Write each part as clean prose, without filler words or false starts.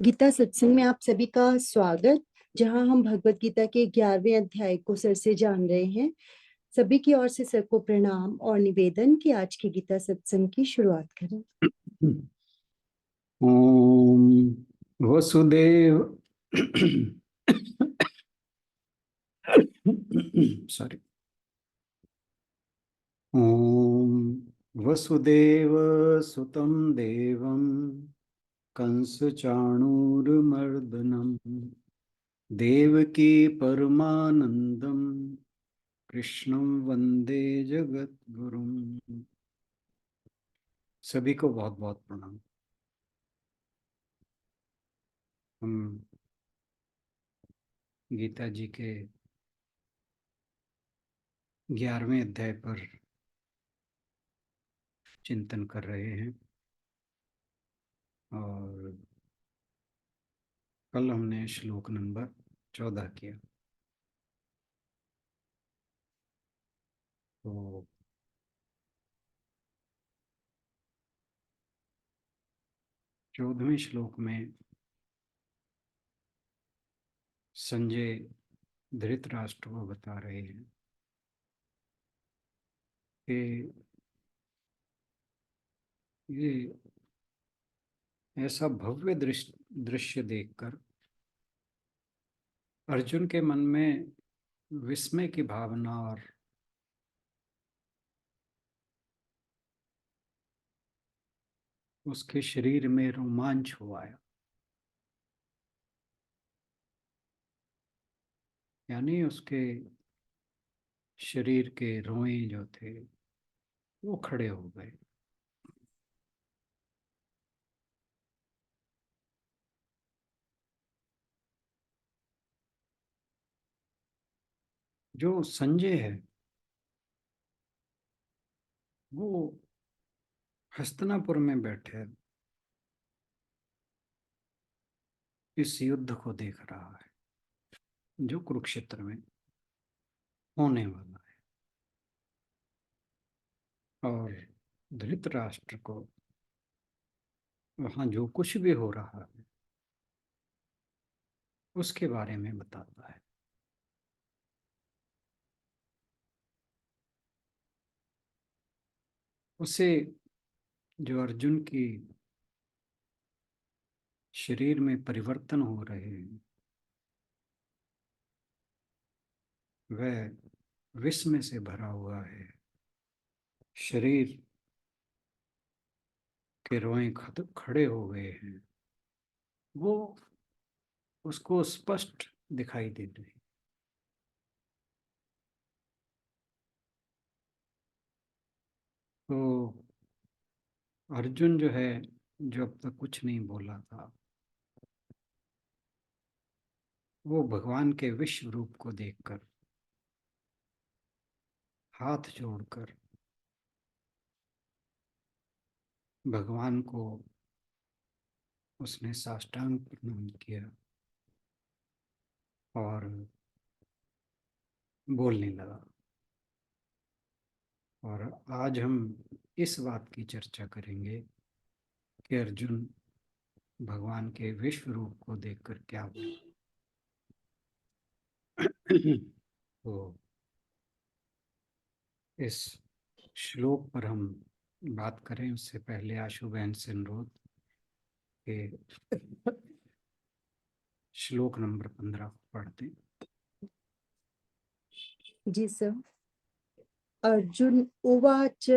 गीता सत्संग में आप सभी का स्वागत। जहां हम भगवत गीता के 11वें अध्याय को सर से जान रहे हैं। सभी की ओर से सर को प्रणाम और निवेदन कि आज की गीता सत्संग की शुरुआत करें। ओम वसुदेव सॉरी। ओम वसुदेव सुतं देवं कंसचाणूरमर्दनम देवकी परमानंदम कृष्णं वंदे जगद्गुरुम। सभी को बहुत बहुत प्रणाम। हम गीता जी के 11वें अध्याय पर चिंतन कर रहे हैं और कल हमने श्लोक नंबर 14 किया। तो 14वें श्लोक में संजय धृतराष्ट्र को बता रहे हैं कि ये ऐसा भव्य दृश्य देखकर अर्जुन के मन में विस्मय की भावना और उसके शरीर में रोमांच हो आया। यानी उसके शरीर के रोए जो थे वो खड़े हो गए। जो संजय है वो हस्तिनापुर में बैठे इस युद्ध को देख रहा है जो कुरुक्षेत्र में होने वाला है। और धृतराष्ट्र को वहां जो कुछ भी हो रहा है उसके बारे में बताता है। उसे जो अर्जुन की शरीर में परिवर्तन हो रहे हैं वह विस्मय से भरा हुआ है। शरीर के रोए खड़े हो गए हैं। वो उसको स्पष्ट दिखाई दे रही। तो अर्जुन जो है जो अब तक कुछ नहीं बोला था वो भगवान के विश्व रूप को देखकर हाथ जोड़कर भगवान को उसने साष्टांग प्रणाम किया और बोलने लगा। और आज हम इस बात की चर्चा करेंगे कि अर्जुन भगवान के विश्व रूप को देखकर क्या बोला। तो इस श्लोक पर हम बात करें उससे पहले आशु बहन से अनुरोध के श्लोक नंबर 15 पढ़ते। जी सर। अर्जुन उवाच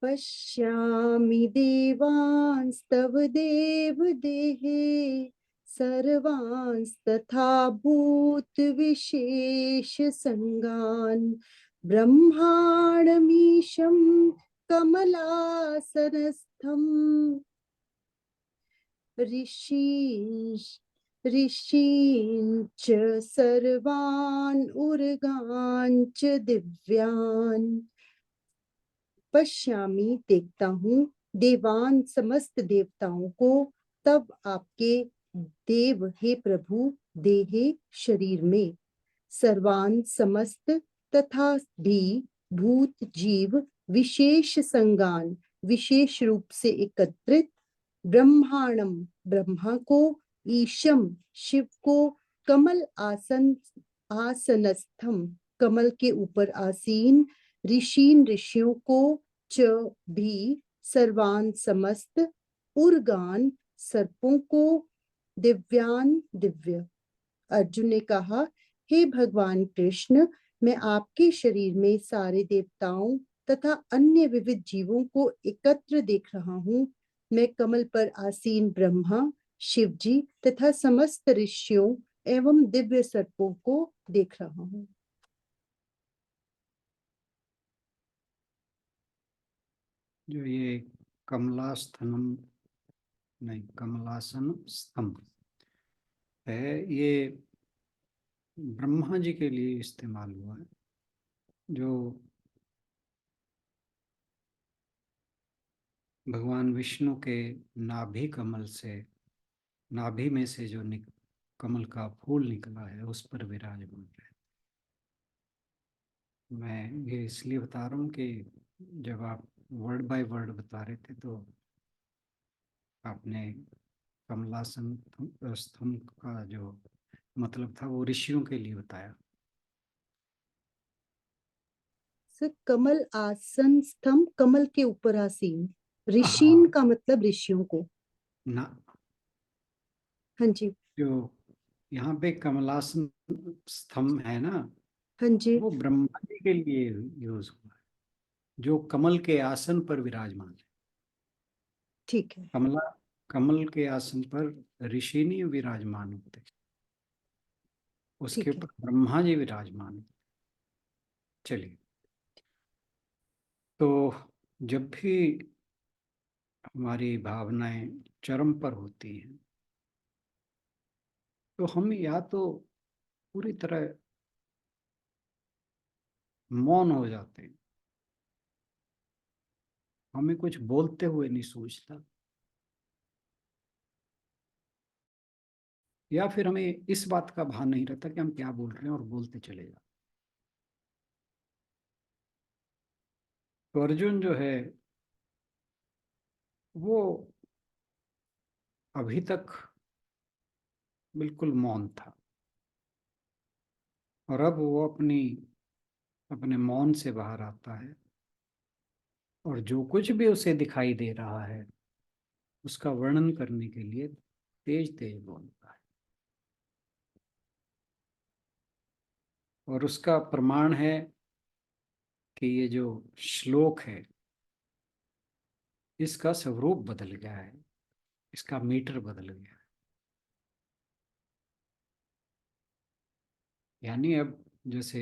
पश्यामि देवांस्तव देवदेहे सर्वांस्तथा भूतविशेषसङ्गान् ब्रह्माणमीशं कमलासनस्थम् ऋषींच सर्वान् उर्गांच दिव्यान्। पश्यामि देखता हूँ देवान समस्त देवताओं को तब आपके देव हे प्रभु देहे शरीर में सर्वान समस्त तथा भी भूत जीव विशेष संगान विशेष रूप से एकत्रित ब्रह्मांडम ब्रह्मा को, ईशम शिव को, कमल आसनस्थम कमल के ऊपर आसीन, ऋषीन ऋषियों को, च भी सर्वान समस्त, उर्गान सर्पों को, दिव्यान दिव्य। अर्जुन ने कहा, हे भगवान कृष्ण, मैं आपके शरीर में सारे देवताओं तथा अन्य विविध जीवों को एकत्र देख रहा हूँ। मैं कमल पर आसीन ब्रह्मा, शिव जी तथा समस्त ऋषियों एवं दिव्य सर्पों को देख रहा हूँ। जो ये कमलास्थनम नहीं, कमलासन स्तंभ है, ये ब्रह्मा जी के लिए इस्तेमाल हुआ है, जो भगवान विष्णु के नाभि कमल से, नाभि में से जो कमल का फूल निकला है उस पर विराजमान है। मैं ये इसलिए बता रहा हूँ कि जब आप वर्ड बाय वर्ड बता रहे थे तो आपने कमलासन स्तंभ का जो मतलब था वो ऋषियों के लिए बताया। सर, कमल आसन स्तंभ कमल के ऊपर आसीन, ऋषीन हाँ, का मतलब ऋषियों को। ना, हाँ जी। जो यहाँ पे कमलासन स्तंभ है ना, हाँ जी। वो ब्रह्मा जी के लिए यूज हुआ है, जो कमल के आसन पर विराजमान है। ठीक है। कमला कमल के आसन पर ऋषि नहीं विराजमान होते, उसके ठीक है। ऊपर ब्रह्मा जी विराजमान होते। चलिए, तो जब भी हमारी भावनाएं चरम पर होती हैं तो हम या तो पूरी तरह मौन हो जाते हैं, हमें कुछ बोलते हुए नहीं सूझता, या फिर हमें इस बात का भान नहीं रहता कि हम क्या बोल रहे हैं और बोलते चले जाते। तो अर्जुन जो है वो अभी तक बिल्कुल मौन था, और अब वो अपने मौन से बाहर आता है, और जो कुछ भी उसे दिखाई दे रहा है उसका वर्णन करने के लिए तेज तेज बोलता है। और उसका प्रमाण है कि ये जो श्लोक है इसका स्वरूप बदल गया है, इसका मीटर बदल गया है। यानी अब जैसे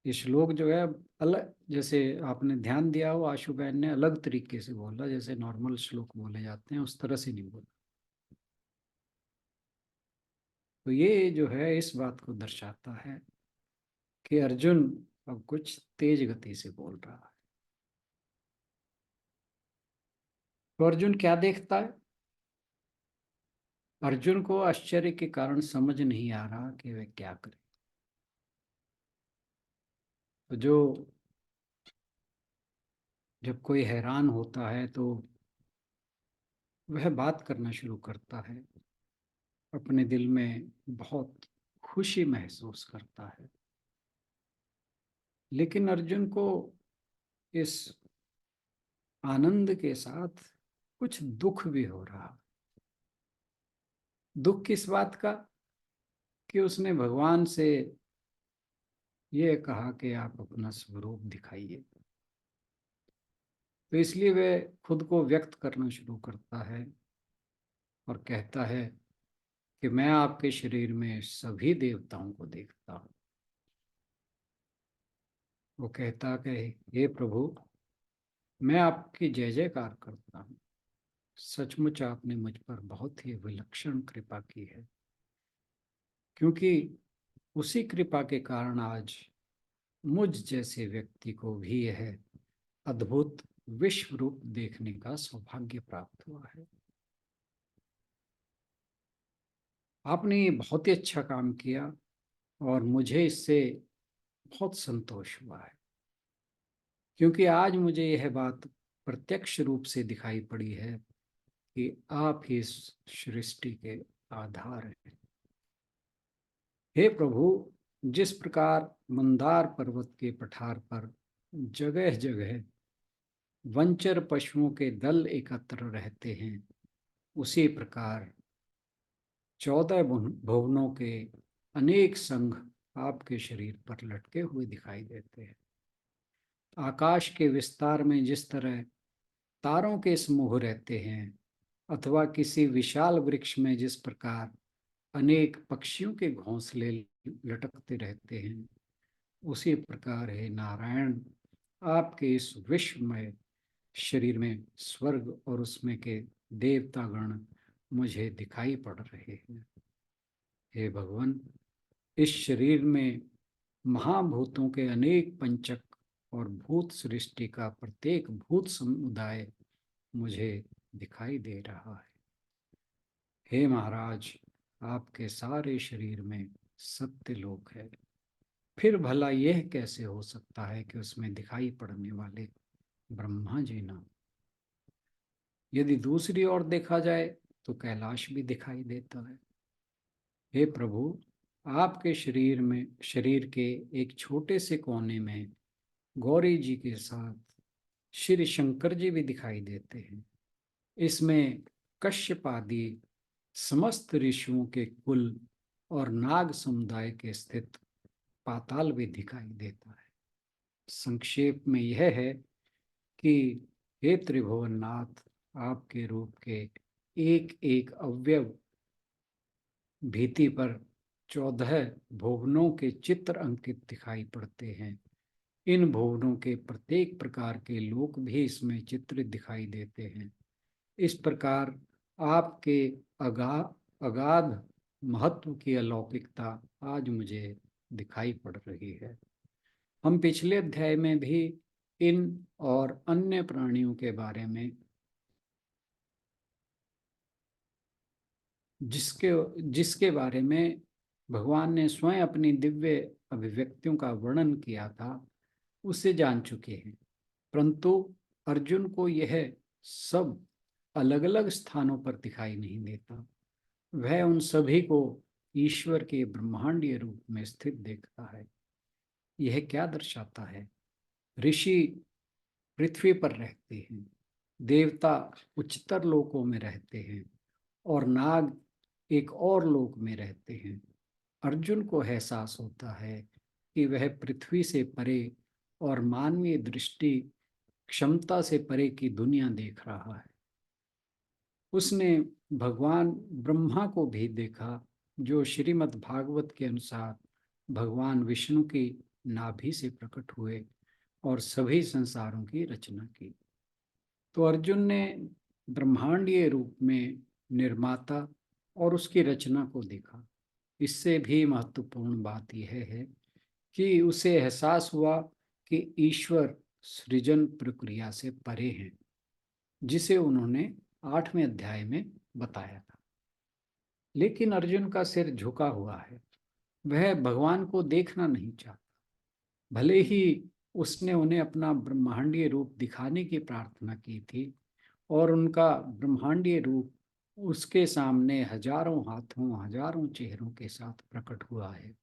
ये श्लोक जो है अलग, जैसे आपने ध्यान दिया हो आशु बहन ने अलग तरीके से बोला, जैसे नॉर्मल श्लोक बोले जाते हैं उस तरह से नहीं बोला। तो ये जो है इस बात को दर्शाता है कि अर्जुन अब कुछ तेज गति से बोल रहा है। तो अर्जुन क्या देखता है? अर्जुन को आश्चर्य के कारण समझ नहीं आ रहा कि वह क्या करे। तो जब कोई हैरान होता है तो वह बात करना शुरू करता है, अपने दिल में बहुत खुशी महसूस करता है। लेकिन अर्जुन को इस आनंद के साथ कुछ दुख भी हो रहा। दुख किस बात का? कि उसने भगवान से ये कहा कि आप अपना स्वरूप दिखाइए। तो इसलिए वह खुद को व्यक्त करना शुरू करता है और कहता है कि मैं आपके शरीर में सभी देवताओं को देखता हूँ। वो कहता कि हे प्रभु, मैं आपकी जय जयकार करता हूँ। सचमुच आपने मुझ पर बहुत ही विलक्षण कृपा की है, क्योंकि उसी कृपा के कारण आज मुझ जैसे व्यक्ति को भी यह अद्भुत विश्व रूप देखने का सौभाग्य प्राप्त हुआ है। आपने ये बहुत ही अच्छा काम किया और मुझे इससे बहुत संतोष हुआ है, क्योंकि आज मुझे यह बात प्रत्यक्ष रूप से दिखाई पड़ी है कि आप ही इस सृष्टि के आधार हैं। हे प्रभु, जिस प्रकार मंदार पर्वत के पठार पर जगह जगह वंचर पशुओं के दल एकत्र रहते हैं, उसी प्रकार 14 भुवनों के अनेक संघ आपके शरीर पर लटके हुए दिखाई देते हैं। आकाश के विस्तार में जिस तरह तारों के समूह रहते हैं, अथवा किसी विशाल वृक्ष में जिस प्रकार अनेक पक्षियों के घोंसले लटकते रहते हैं, उसी प्रकार है नारायण, आपके इस विश्वमय शरीर में स्वर्ग और उसमें के देवतागण मुझे दिखाई पड़ रहे हैं। हे भगवान, इस शरीर में महाभूतों के अनेक पंचक और भूत सृष्टि का प्रत्येक भूत समुदाय मुझे दिखाई दे रहा है। हे महाराज, आपके सारे शरीर में सत्य लोक है, फिर भला यह कैसे हो सकता है कि उसमें दिखाई पड़ने वाले ब्रह्मा जी ना? यदि दूसरी ओर देखा जाए तो कैलाश भी दिखाई देता है। हे प्रभु, आपके शरीर के एक छोटे से कोने में गौरी जी के साथ श्री शंकर जी भी दिखाई देते हैं। इसमें कश्यप आदि समस्त ऋषियों के कुल और नाग समुदाय के स्थित पाताल भी दिखाई देता है। संक्षेप में यह है कि हे त्रिभुवननाथ, आपके रूप के एक एक अवयव भित्ति पर 14 भुवनों के चित्र अंकित दिखाई पड़ते हैं। इन भुवनों के प्रत्येक प्रकार के लोक भी इसमें चित्रित दिखाई देते हैं। इस प्रकार आपके अगाध महत्व की अलौकिकता आज मुझे दिखाई पड़ रही है। हम पिछले अध्याय में भी इन और अन्य प्राणियों के बारे में जिसके बारे में भगवान ने स्वयं अपनी दिव्य अभिव्यक्तियों का वर्णन किया था, उसे जान चुके हैं। परंतु अर्जुन को यह सब अलग अलग स्थानों पर दिखाई नहीं देता। वह उन सभी को ईश्वर के ब्रह्मांडीय रूप में स्थित देखता है। यह क्या दर्शाता है? ऋषि पृथ्वी पर रहते हैं, देवता उच्चतर लोकों में रहते हैं और नाग एक और लोक में रहते हैं। अर्जुन को एहसास होता है कि वह पृथ्वी से परे और मानवीय दृष्टि क्षमता से परे की दुनिया देख रहा है। उसने भगवान ब्रह्मा को भी देखा, जो श्रीमद् भागवत के अनुसार भगवान विष्णु की नाभि से प्रकट हुए और सभी संसारों की रचना की। तो अर्जुन ने ब्रह्मांडीय रूप में निर्माता और उसकी रचना को देखा। इससे भी महत्वपूर्ण बात यह है कि उसे एहसास हुआ कि ईश्वर सृजन प्रक्रिया से परे हैं, जिसे उन्होंने 8वें अध्याय में बताया था। लेकिन अर्जुन का सिर झुका हुआ है, वह भगवान को देखना नहीं चाहता। भले ही उसने उन्हें अपना ब्रह्मांडीय रूप दिखाने की प्रार्थना की थी और उनका ब्रह्मांडीय रूप उसके सामने हजारों हाथों हजारों चेहरों के साथ प्रकट हुआ है।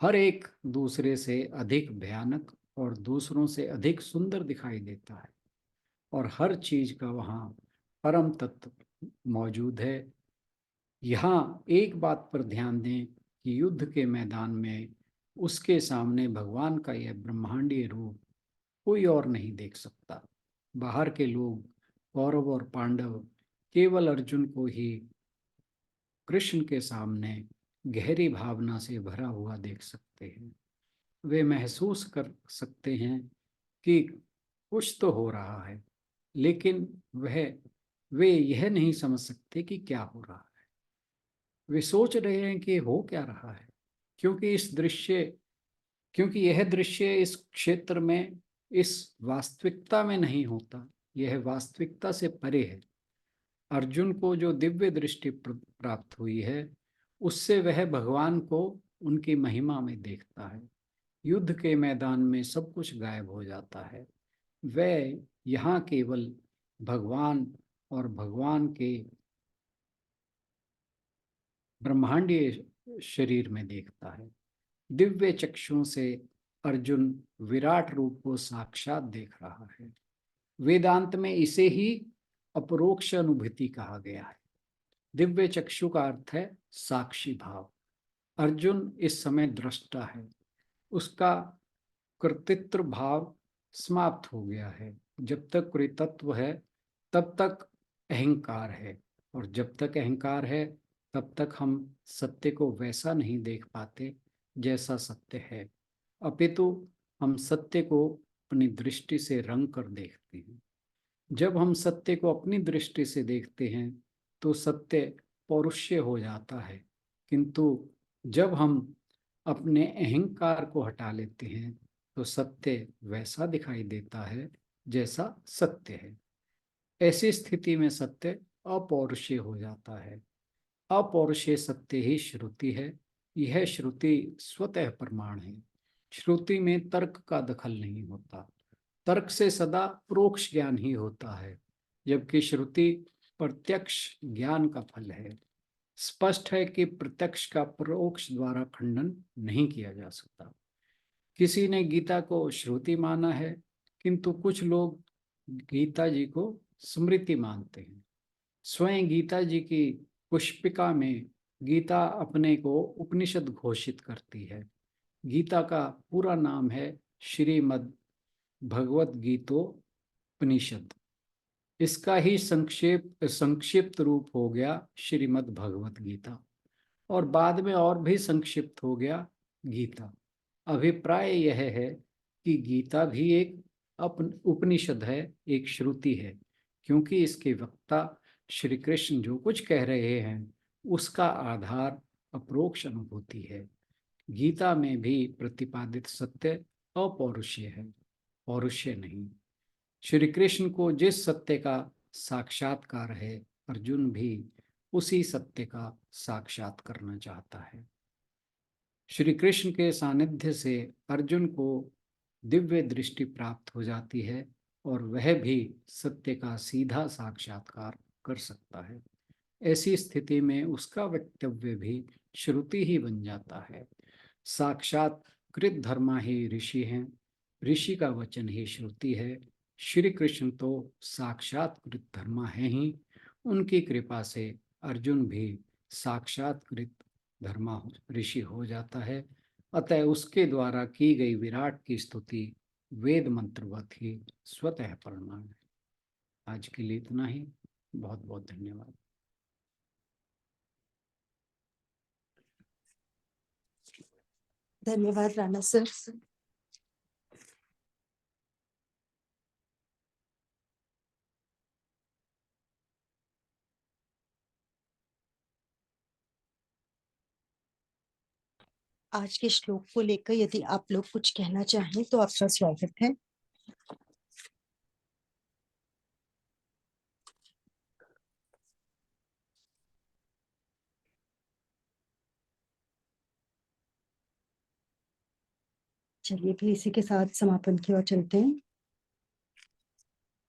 हर एक दूसरे से अधिक भयानक और दूसरों से अधिक सुंदर दिखाई देता है और हर चीज का वहाँ परम तत्व मौजूद है। यहाँ एक बात पर ध्यान दें कि युद्ध के मैदान में उसके सामने भगवान का यह ब्रह्मांडीय रूप कोई और नहीं देख सकता। बाहर के लोग, कौरव और पांडव, केवल अर्जुन को ही कृष्ण के सामने गहरी भावना से भरा हुआ देख सकते हैं। वे महसूस कर सकते हैं कि कुछ तो हो रहा है, लेकिन वे यह नहीं समझ सकते कि क्या हो रहा है। वे सोच रहे हैं कि हो क्या रहा है, क्योंकि यह दृश्य इस क्षेत्र में, इस वास्तविकता में नहीं होता। यह वास्तविकता से परे है। अर्जुन को जो दिव्य दृष्टि प्राप्त हुई है, उससे वह भगवान को उनकी महिमा में देखता है। युद्ध के मैदान में सब कुछ गायब हो जाता है। वह यहाँ केवल भगवान और भगवान के ब्रह्मांडीय शरीर में देखता है। दिव्य चक्षुओं से अर्जुन विराट रूप को साक्षात देख रहा है। वेदांत में इसे ही अपरोक्ष अनुभूति कहा गया है। दिव्य चक्षु का अर्थ है साक्षी भाव। अर्जुन इस समय दृष्टा है, उसका कर्तृत्व भाव समाप्त हो गया है। जब तक कृतत्व है तब तक अहंकार है, और जब तक अहंकार है तब तक हम सत्य को वैसा नहीं देख पाते जैसा सत्य है, अपितु हम सत्य को अपनी दृष्टि से रंग कर देखते हैं। जब हम सत्य को अपनी दृष्टि से देखते हैं तो सत्य पौरुष्य हो जाता है, किंतु जब हम अपने अहंकार को हटा लेते हैं तो सत्य वैसा दिखाई देता है जैसा सत्य है। ऐसी स्थिति में सत्य अपौरुषेय हो जाता है। अपौरुषेय सत्य ही श्रुति है। यह श्रुति स्वतः प्रमाण है। श्रुति में तर्क का दखल नहीं होता। तर्क से सदा प्रोक्ष ज्ञान ही होता है, जबकि श्रुति प्रत्यक्ष ज्ञान का फल है। स्पष्ट है कि प्रत्यक्ष का परोक्ष द्वारा खंडन नहीं किया जा सकता। किसी ने गीता को श्रुति माना है, किंतु कुछ लोग गीता जी को स्मृति मानते हैं। स्वयं गीता जी की पुष्पिका में गीता अपने को उपनिषद घोषित करती है। गीता का पूरा नाम है श्रीमद् भगवत गीतोपनिषद। इसका ही संक्षिप्त रूप हो गया श्रीमद् भगवत गीता, और बाद में और भी संक्षिप्त हो गया गीता। अभिप्राय यह है कि गीता भी एक उपनिषद है, एक श्रुति है, क्योंकि इसके वक्ता श्री कृष्ण जो कुछ कह रहे हैं उसका आधार अपरोक्ष अनुभूति है। गीता में भी प्रतिपादित सत्य अपौरुषेय है, पौरुषेय नहीं। श्री कृष्ण को जिस सत्य का साक्षात्कार है, अर्जुन भी उसी सत्य का साक्षात करना चाहता है। श्री कृष्ण के सानिध्य से अर्जुन को दिव्य दृष्टि प्राप्त हो जाती है और वह भी सत्य का सीधा साक्षात्कार कर सकता है। ऐसी स्थिति में उसका वक्तव्य भी श्रुति ही बन जाता है। साक्षात कृत धर्मा ही ऋषि हैं, ऋषि का वचन ही श्रुति है। श्री कृष्ण तो साक्षात कृत धर्मा है ही, उनकी कृपा से अर्जुन भी साक्षात कृत धर्मा ऋषि हो जाता है। अतः उसके द्वारा की गई विराट की स्तुति वेद मंत्रवत ही स्वतः परिणाम है। आज के लिए इतना ही। बहुत बहुत धन्यवाद। धन्यवाद राणा सर। आज के श्लोक को लेकर यदि आप लोग कुछ कहना चाहें तो आपका स्वागत है। चलिए फिर इसी के साथ समापन की ओर चलते हैं।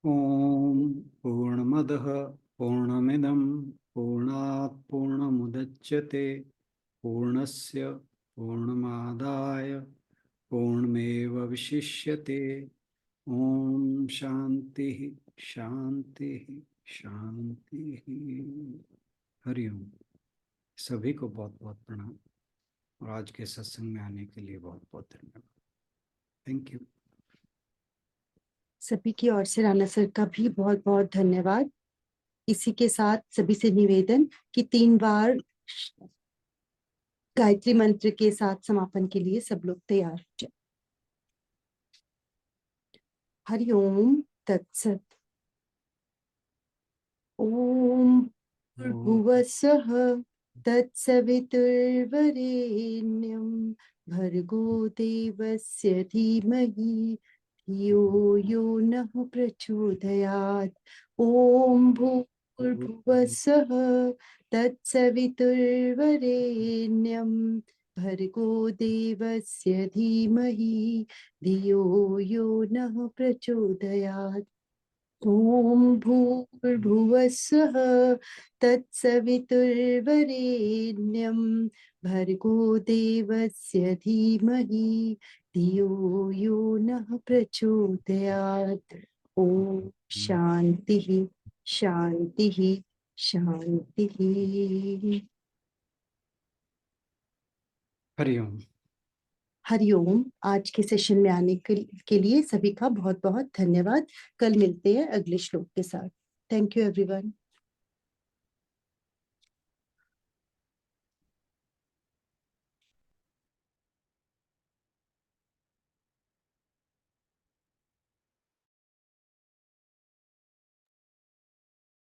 ओम पूर्णमदः पूर्णमिदं पूर्णात् पूर्णमुदच्यते पूर्णस्य पूर्णमादाय पूर्णमेवावशिष्यते। ओम शांति शांति शांति। हरिओम। सभी को बहुत बहुत प्रणाम, और आज के सत्संग में आने के लिए बहुत बहुत धन्यवाद। Thank you. सभी की ओर से राणा सर का भी बहुत बहुत धन्यवाद। इसी के साथ सभी से निवेदन कि 3 बार गायत्री मंत्र के साथ समापन के लिए सब लोग तैयार हो जाए। हरि ओम तत्सत। ओम भुवस्सः तत्सवितुर्वरेण्यं भर्गो देवस्य धीमहि धियो यो नः प्रचोदयात्। ओम भूर्भुवस्सः तत्सवितुर्वरेण्यं भर्गो देवस्य धीमहि धियो यो नः प्रचोदयात्। ॐ भूर्भुवस्सुः तत्सवितुर्वरेण्यं भर्गो देवस्य धीमहि धियो यो नः प्रचोदयात्। ॐ शान्तिः शान्तिः शान्तिः। हरिओम। हरिओम। आज के सेशन में आने के लिए सभी का बहुत बहुत धन्यवाद। कल मिलते हैं अगले श्लोक के साथ। Thank you everyone.